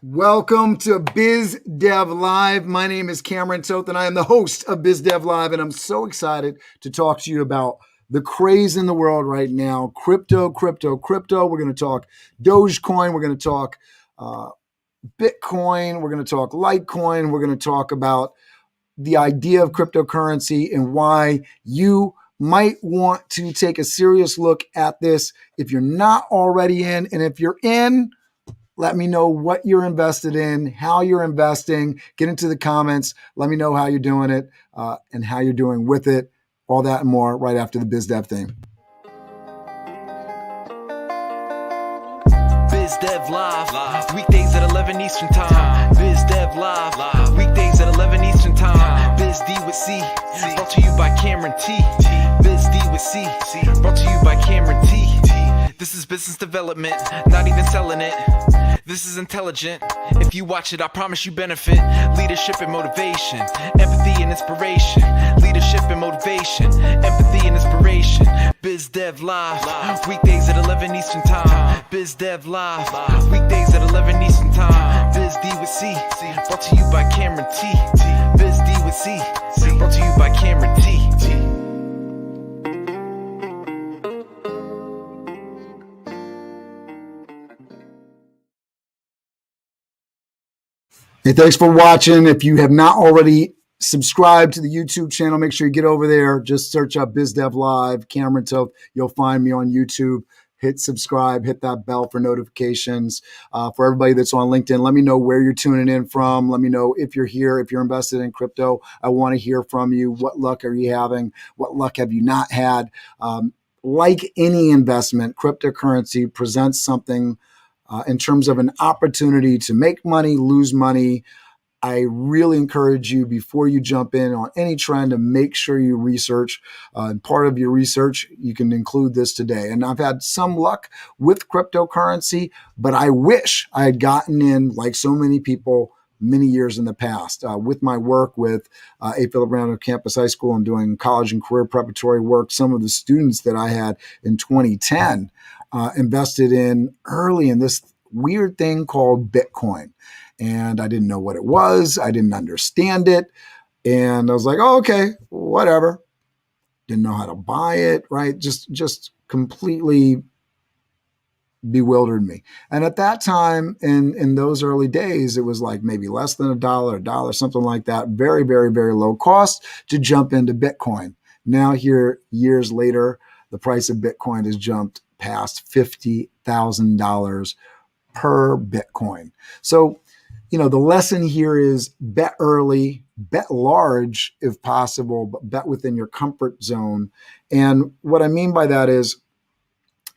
Welcome to Biz Dev Live. My name is Cameron Toth, and I am the host of Biz Dev Live. And I'm so excited to talk to you about the craze in the world right now. Crypto. We're going to talk Dogecoin. We're going to talk Bitcoin. We're going to talk Litecoin. We're going to talk about the idea of cryptocurrency and why you might want to take a serious look at this if you're not already in. And if you're in, let me know what you're invested in, how you're investing. Get into the comments. Let me know how you're doing it and how you're doing with it. All that and more right after the BizDev theme. BizDev Live, weekdays at 11 Eastern Time. BizDev Live, weekdays at 11 Eastern Time. BizD with C, brought to you by Cameron T. BizD with C, brought to you by Cameron T. This is business development, not even selling it. This is intelligent. If you watch it, I promise you benefit. Leadership and motivation, empathy and inspiration. Leadership and motivation, empathy and inspiration. BizDev Live, weekdays at 11 Eastern Time. BizDev Live, weekdays at 11 Eastern Time. BizD with C, brought to you by Cameron T. BizD with C, brought to you by Cameron T. Hey, thanks for watching. If you have not already subscribed to the YouTube channel, make sure you get over there. Just search up BizDev Live, Cameron Toth. You'll find me on YouTube. Hit subscribe, hit that bell for notifications. For everybody that's on LinkedIn, let me know where you're tuning in from. Let me know if you're here, if you're invested in crypto. I want to hear from you. What luck are you having? What luck have you not had? Like any investment, cryptocurrency presents something in terms of an opportunity to make money, lose money. I really encourage you before you jump in on any trend to make sure you research. And part of your research, you can include this today. And I've had some luck with cryptocurrency, but I wish I had gotten in, like so many people, many years in the past. With my work with A. Philip Randall Campus High School and doing college and career preparatory work, some of the students that I had in 2010 invested in early in this weird thing called Bitcoin. And I didn't know what it was. I didn't understand it. And I was like, oh, okay, whatever. Didn't know how to buy it, right? Just completely bewildered me. And at that time, in those early days, it was like maybe less than a dollar, something like that. Very, very, very low cost to jump into Bitcoin. Now here, years later, the price of Bitcoin has jumped past $50,000 per Bitcoin. So, the lesson here is bet early, bet large if possible, but bet within your comfort zone. And what I mean by that is,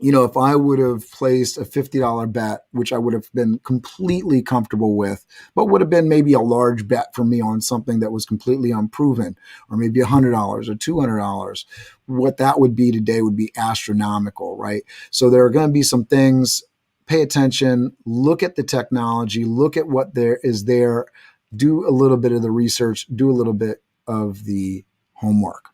if I would have placed a $50 bet, which I would have been completely comfortable with, but would have been maybe a large bet for me on something that was completely unproven, or maybe $100 or $200, what that would be today would be astronomical, right? So there are going to be some things. Pay attention, look at the technology, look at what there is there, do a little bit of the research, do a little bit of the homework.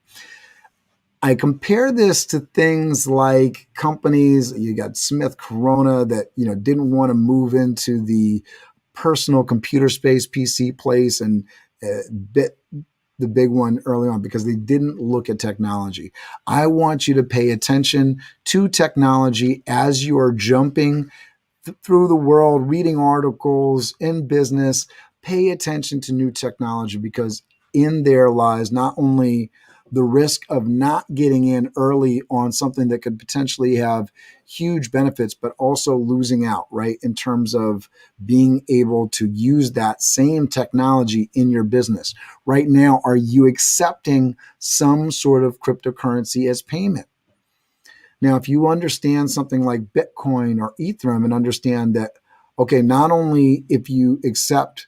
I compare this to things like companies. You got Smith Corona that didn't want to move into the personal computer space, PC place, and bit the big one early on because they didn't look at technology. I want you to pay attention to technology as you are jumping through the world, reading articles in business. Pay attention to new technology because in there lies not only the risk of not getting in early on something that could potentially have huge benefits, but also losing out, right? In terms of being able to use that same technology in your business. Right now, are you accepting some sort of cryptocurrency as payment? Now, if you understand something like Bitcoin or Ethereum and understand that, okay, not only if you accept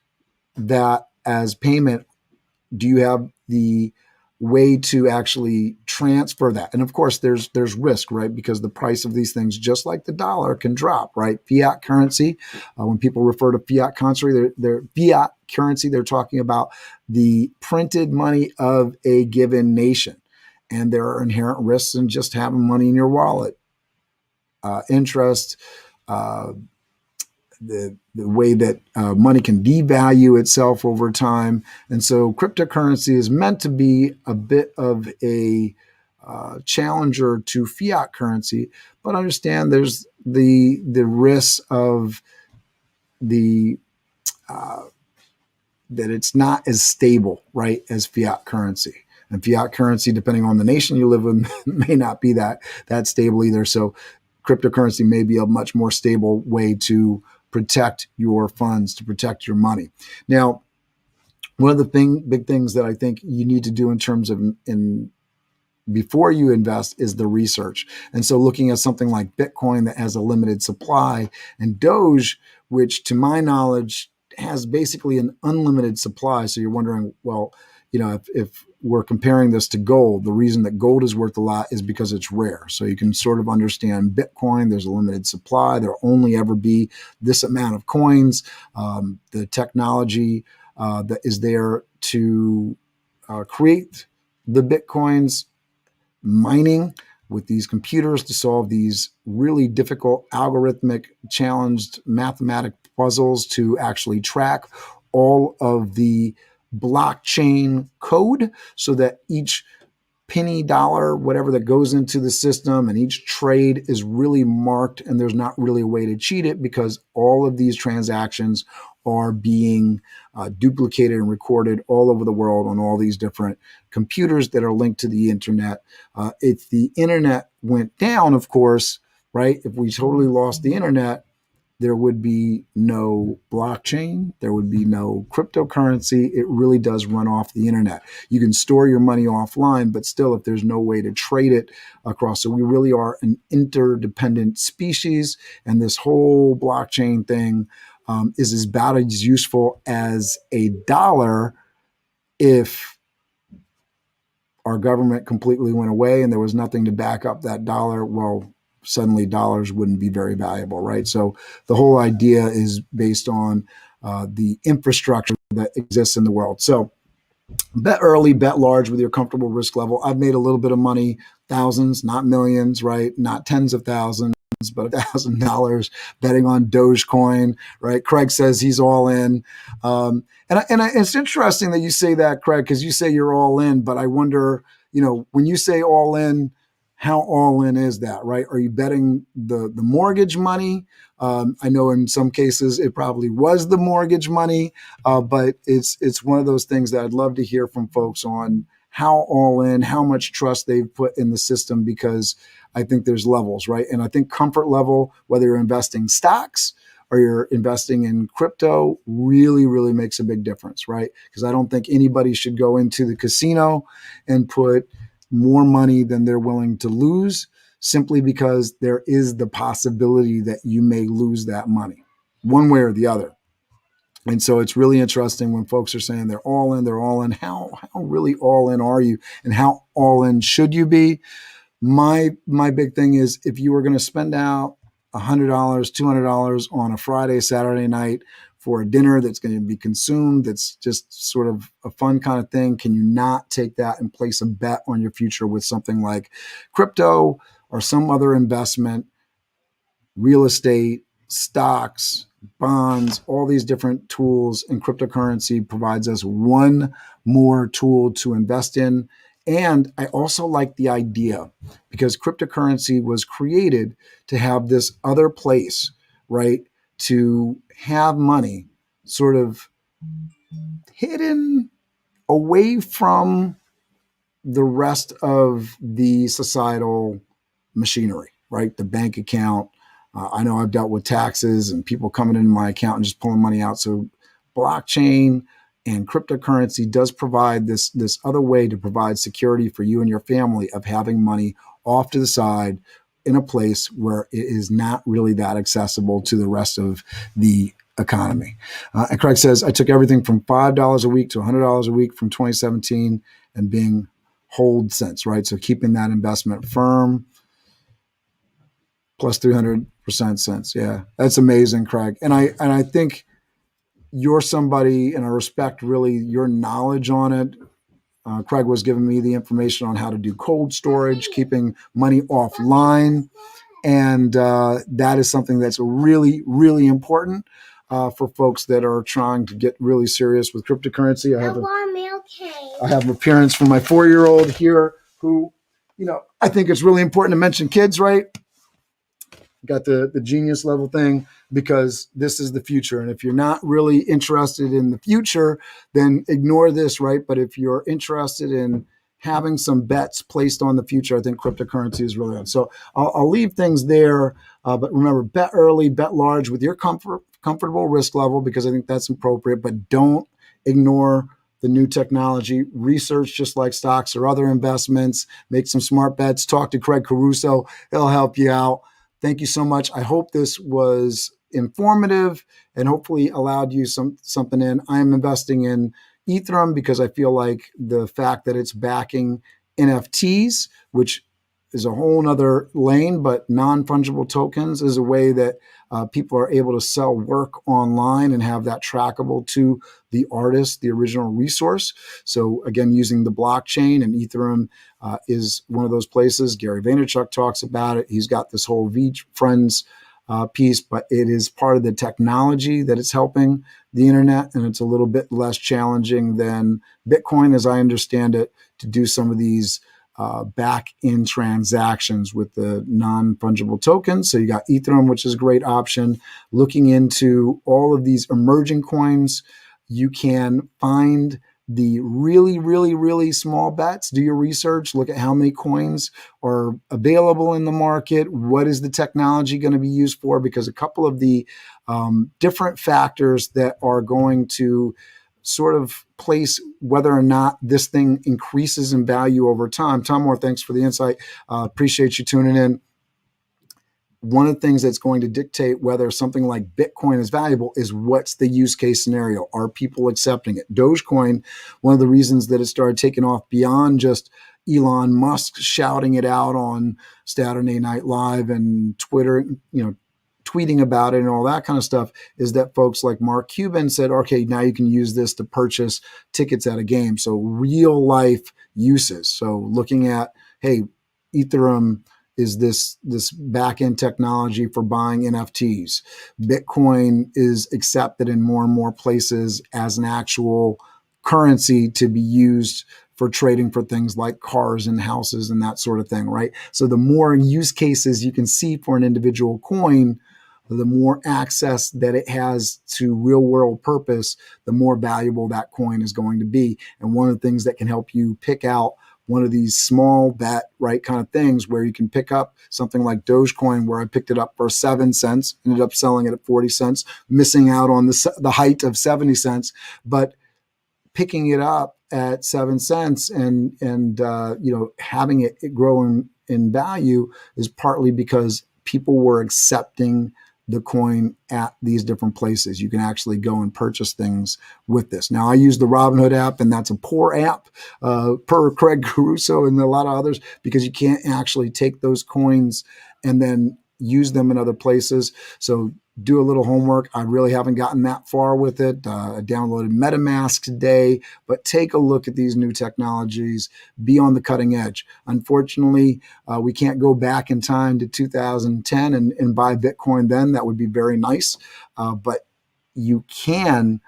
that as payment, do you have the way to actually transfer that? And of course, there's risk, right? Because the price of these things, just like the dollar, can drop, right? Fiat currency, when people refer to fiat currency, they're talking about the printed money of a given nation. And there are inherent risks in just having money in your wallet. Interest, the way that money can devalue itself over time. And so cryptocurrency is meant to be a bit of a challenger to fiat currency, but understand there's the risk of the that it's not as stable, right, as fiat currency. And fiat currency, depending on the nation you live in, may not be that stable either. So cryptocurrency may be a much more stable way to protect your funds, to protect your money. Now, one of the big things that I think you need to do in terms of before you invest is the research. And so looking at something like Bitcoin that has a limited supply, and Doge, which to my knowledge has basically an unlimited supply. So you're wondering, well, if we're comparing this to gold, the reason that gold is worth a lot is because it's rare. So you can sort of understand Bitcoin, there's a limited supply. There'll only ever be this amount of coins. The technology that is there to create the Bitcoins, mining with these computers to solve these really difficult algorithmic challenged mathematic puzzles to actually track all of the blockchain code so that each penny, dollar, whatever that goes into the system and each trade is really marked, and there's not really a way to cheat it because all of these transactions are being duplicated and recorded all over the world on all these different computers that are linked to the internet. If the internet went down, of course, right? If we totally lost the internet, there would be no blockchain. There would be no cryptocurrency. It really does run off the internet. You can store your money offline, but still, if there's no way to trade it across, so we really are an interdependent species. And this whole blockchain thing is about as useful as a dollar if our government completely went away and there was nothing to back up that dollar. Well, suddenly dollars wouldn't be very valuable, right? So the whole idea is based on the infrastructure that exists in the world. So bet early, bet large with your comfortable risk level. I've made a little bit of money, thousands, not millions, right? Not tens of thousands, but $1,000 betting on Dogecoin, right? Craig says he's all in. And it's interesting that you say that, Craig, because you say you're all in, but I wonder, when you say all in, how all in is that, right? Are you betting the mortgage money? I know in some cases it probably was the mortgage money, but it's one of those things that I'd love to hear from folks on how all in, how much trust they've put in the system, because I think there's levels, right? And I think comfort level, whether you're investing stocks or you're investing in crypto, really, really makes a big difference, right? Because I don't think anybody should go into the casino and put more money than they're willing to lose, simply because there is the possibility that you may lose that money one way or the other. And so it's really interesting when folks are saying they're all in, they're all in. How really all in are you, and how all in should you be? My big thing is, if you were going to spend out $100, $200 on a Friday, Saturday night for a dinner that's going to be consumed, that's just sort of a fun kind of thing, can you not take that and place a bet on your future with something like crypto or some other investment, real estate, stocks, bonds, all these different tools, and cryptocurrency provides us one more tool to invest in. And I also like the idea, because cryptocurrency was created to have this other place, right? To have money sort of hidden away from the rest of the societal machinery, right? The bank account. I know I've dealt with taxes and people coming into my account and just pulling money out. So blockchain and cryptocurrency does provide this other way to provide security for you and your family of having money off to the side in a place where it is not really that accessible to the rest of the economy. And Craig says, I took everything from $5 a week to $100 a week from 2017 and being hold since, right? So keeping that investment firm, plus 300% since. Yeah, that's amazing, Craig. And I think you're somebody, and I respect really your knowledge on it. Craig was giving me the information on how to do cold storage, keeping money offline. And that is something that's really, really important for folks that are trying to get really serious with cryptocurrency. I have an appearance from my 4-year-old here who, I think it's really important to mention kids, right? Got the genius level thing, because this is the future. And if you're not really interested in the future, then ignore this, right? But if you're interested in having some bets placed on the future, I think cryptocurrency is really on. So I'll leave things there. But remember, bet early, bet large with your comfortable risk level, because I think that's appropriate. But don't ignore the new technology. Research just like stocks or other investments. Make some smart bets. Talk to Craig Caruso. He'll help you out. Thank you so much. I hope this was informative and hopefully allowed you something in. I am investing in Ethereum because I feel like the fact that it's backing NFTs, which is a whole nother lane, but non-fungible tokens is a way that people are able to sell work online and have that trackable to the artist, the original resource. So again, using the blockchain, and Ethereum is one of those places. Gary Vaynerchuk talks about it. He's got this whole VFriends piece, but it is part of the technology that it's helping the internet, and it's a little bit less challenging than Bitcoin, as I understand it, to do some of these back-end transactions with the non-fungible tokens. So you got Ethereum, which is a great option. Looking into all of these emerging coins, you can find the really, really, really small bets. Do your research. Look at how many coins are available in the market. What is the technology going to be used for? Because a couple of the different factors that are going to sort of place whether or not this thing increases in value over time. Tom Moore, thanks for the insight. Appreciate you tuning in. One of the things that's going to dictate whether something like Bitcoin is valuable is what's the use case scenario. Are people accepting it? Dogecoin, one of the reasons that it started taking off beyond just Elon Musk shouting it out on Saturday Night Live and Twitter, tweeting about it and all that kind of stuff, is that folks like Mark Cuban said, okay, now you can use this to purchase tickets at a game. So real life uses. So looking at, hey, Ethereum is this back-end technology for buying NFTs. Bitcoin is accepted in more and more places as an actual currency to be used for trading for things like cars and houses and that sort of thing, right? So the more use cases you can see for an individual coin, the more access that it has to real world purpose, the more valuable that coin is going to be. And one of the things that can help you pick out one of these small bet, right, kind of things where you can pick up something like Dogecoin, where I picked it up for 7 cents, ended up selling it at 40 cents, missing out on the height of 70 cents, but picking it up at 7 cents and having it grow in value is partly because people were accepting the coin at these different places. You can actually go and purchase things with this. Now, I use the Robinhood app, and that's a poor app per Craig Caruso and a lot of others, because you can't actually take those coins and then use them in other places. So do a little homework. I really haven't gotten that far with it. I downloaded MetaMask today, but take a look at these new technologies. Be on the cutting edge. Unfortunately, we can't go back in time to 2010 and buy Bitcoin then. That would be very nice. But you can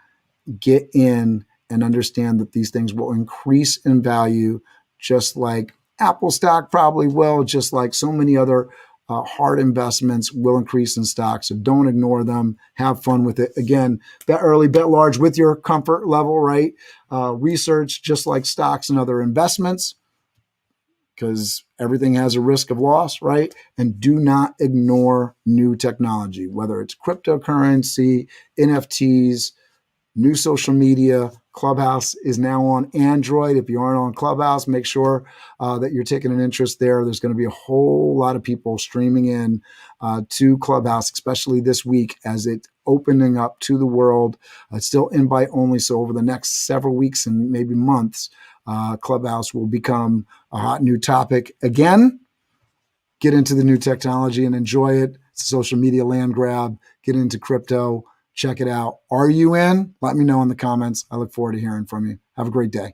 get in and understand that these things will increase in value, just like Apple stock probably will, just like so many other hard investments will increase in stock. So don't ignore them. Have fun with it. Again, bet early, bet large with your comfort level, right? Research just like stocks and other investments, because everything has a risk of loss, right? And do not ignore new technology, whether it's cryptocurrency, NFTs, new social media. Clubhouse is now on Android. If you aren't on Clubhouse, make sure that you're taking an interest there. There's going to be a whole lot of people streaming in to Clubhouse, especially this week as it's opening up to the world. It's still invite only. So over the next several weeks and maybe months, Clubhouse will become a hot new topic again. Get into the new technology and enjoy it. It's a social media land grab. Get into crypto. Check it out. Are you in? Let me know in the comments. I look forward to hearing from you. Have a great day.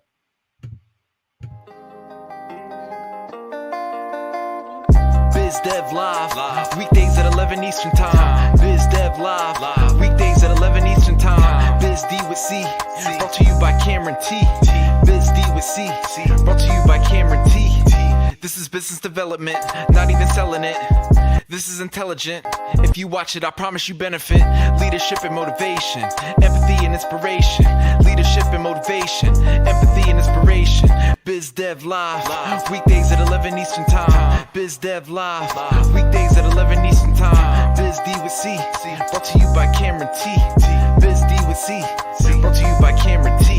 Biz Dev Live. Weekdays at 11 Eastern Time. Biz Dev Live. Weekdays at 11 Eastern Time. Biz D with C. Brought to you by Cameron T. Biz D with C. Brought to you by Cameron T. This is business development, not even selling it. This is intelligent. If you watch it, I promise you benefit. Leadership and motivation, empathy and inspiration. Leadership and motivation, empathy and inspiration. Biz Dev Live, weekdays at 11 Eastern Time. Biz Dev Live, weekdays at 11 Eastern Time. Biz D with C, brought to you by Cameron T. Biz D with C, brought to you by Cameron T.